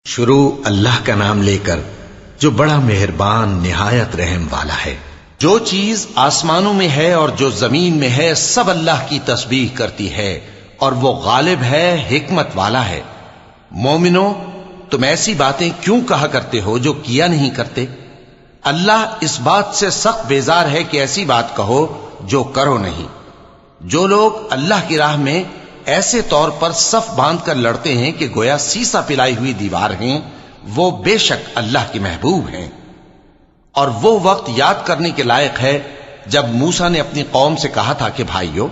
شروع اللہ کا نام لے کر جو بڑا مہربان نہایت رحم والا ہے۔ جو چیز آسمانوں میں ہے اور جو زمین میں ہے سب اللہ کی تسبیح کرتی ہے اور وہ غالب ہے، حکمت والا ہے۔ مومنو، تم ایسی باتیں کیوں کہا کرتے ہو جو کیا نہیں کرتے؟ اللہ اس بات سے سخت بیزار ہے کہ ایسی بات کہو جو کرو نہیں۔ جو لوگ اللہ کی راہ میں ایسے طور پر صف باندھ کر لڑتے ہیں کہ گویا سیسا پلائی ہوئی دیوار ہیں، وہ بے شک اللہ کے محبوب ہیں۔ اور وہ وقت یاد کرنے کے لائق ہے جب موسیٰ نے اپنی قوم سے کہا تھا کہ بھائیو،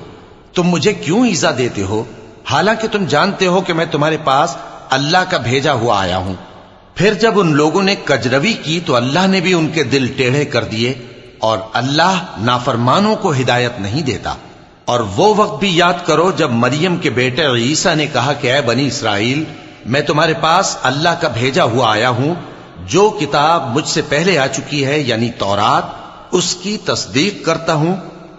تم مجھے کیوں ایذا دیتے ہو حالانکہ تم جانتے ہو کہ میں تمہارے پاس اللہ کا بھیجا ہوا آیا ہوں۔ پھر جب ان لوگوں نے کجروی کی تو اللہ نے بھی ان کے دل ٹیڑھے کر دیے، اور اللہ نافرمانوں کو ہدایت نہیں دیتا۔ اور وہ وقت بھی یاد کرو جب مریم کے بیٹے عیسیٰ نے کہا کہ اے بنی اسرائیل، میں تمہارے پاس اللہ کا بھیجا ہوا آیا ہوں، جو کتاب مجھ سے پہلے آ چکی ہے یعنی تورات، اس کی تصدیق کرتا ہوں،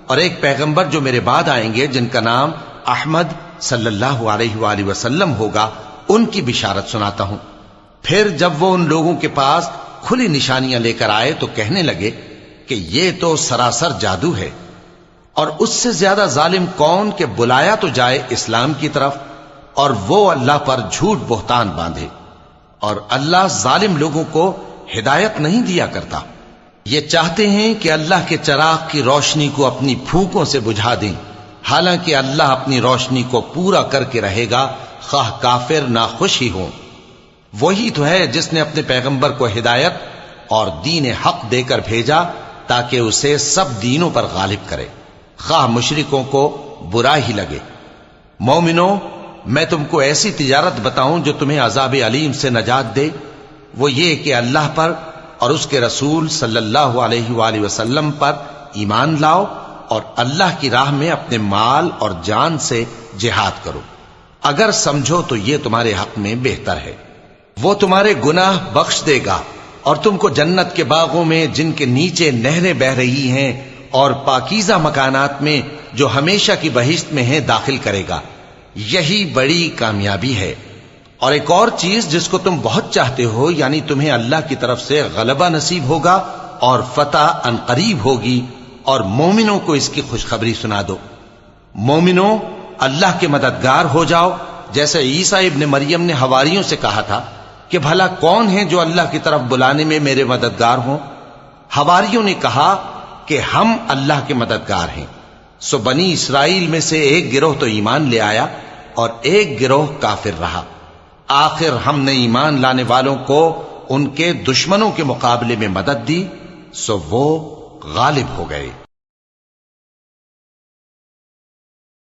اور ایک پیغمبر جو میرے بعد آئیں گے جن کا نام احمد صلی اللہ علیہ وآلہ وسلم ہوگا، ان کی بشارت سناتا ہوں۔ پھر جب وہ ان لوگوں کے پاس کھلی نشانیاں لے کر آئے تو کہنے لگے کہ یہ تو سراسر جادو ہے، اور اس سے زیادہ ظالم کون کہ بلایا تو جائے اسلام کی طرف اور وہ اللہ پر جھوٹ بہتان باندھے۔ اور اللہ ظالم لوگوں کو ہدایت نہیں دیا کرتا۔ یہ چاہتے ہیں کہ اللہ کے چراغ کی روشنی کو اپنی پھونکوں سے بجھا دیں، حالانکہ اللہ اپنی روشنی کو پورا کر کے رہے گا، خواہ کافر ناخوش ہی ہوں۔ وہی تو ہے جس نے اپنے پیغمبر کو ہدایت اور دین حق دے کر بھیجا تاکہ اسے سب دینوں پر غالب کرے، خواہ مشرکوں کو برا ہی لگے۔ مومنو، میں تم کو ایسی تجارت بتاؤں جو تمہیں عذاب علیم سے نجات دے؟ وہ یہ کہ اللہ پر اور اس کے رسول صلی اللہ علیہ وآلہ وسلم پر ایمان لاؤ اور اللہ کی راہ میں اپنے مال اور جان سے جہاد کرو، اگر سمجھو تو یہ تمہارے حق میں بہتر ہے۔ وہ تمہارے گناہ بخش دے گا اور تم کو جنت کے باغوں میں جن کے نیچے نہریں بہ رہی ہیں اور پاکیزہ مکانات میں جو ہمیشہ کی بہشت میں ہیں داخل کرے گا۔ یہی بڑی کامیابی ہے۔ اور ایک اور چیز جس کو تم بہت چاہتے ہو، یعنی تمہیں اللہ کی طرف سے غلبہ نصیب ہوگا اور فتح عنقریب ہوگی، اور مومنوں کو اس کی خوشخبری سنا دو۔ مومنوں، اللہ کے مددگار ہو جاؤ، جیسے عیسیٰ ابن مریم نے حواریوں سے کہا تھا کہ بھلا کون ہے جو اللہ کی طرف بلانے میں میرے مددگار ہوں؟ حواریوں نے کہا کہ ہم اللہ کے مددگار ہیں۔ سو بنی اسرائیل میں سے ایک گروہ تو ایمان لے آیا اور ایک گروہ کافر رہا۔ آخر ہم نے ایمان لانے والوں کو ان کے دشمنوں کے مقابلے میں مدد دی، سو وہ غالب ہو گئے۔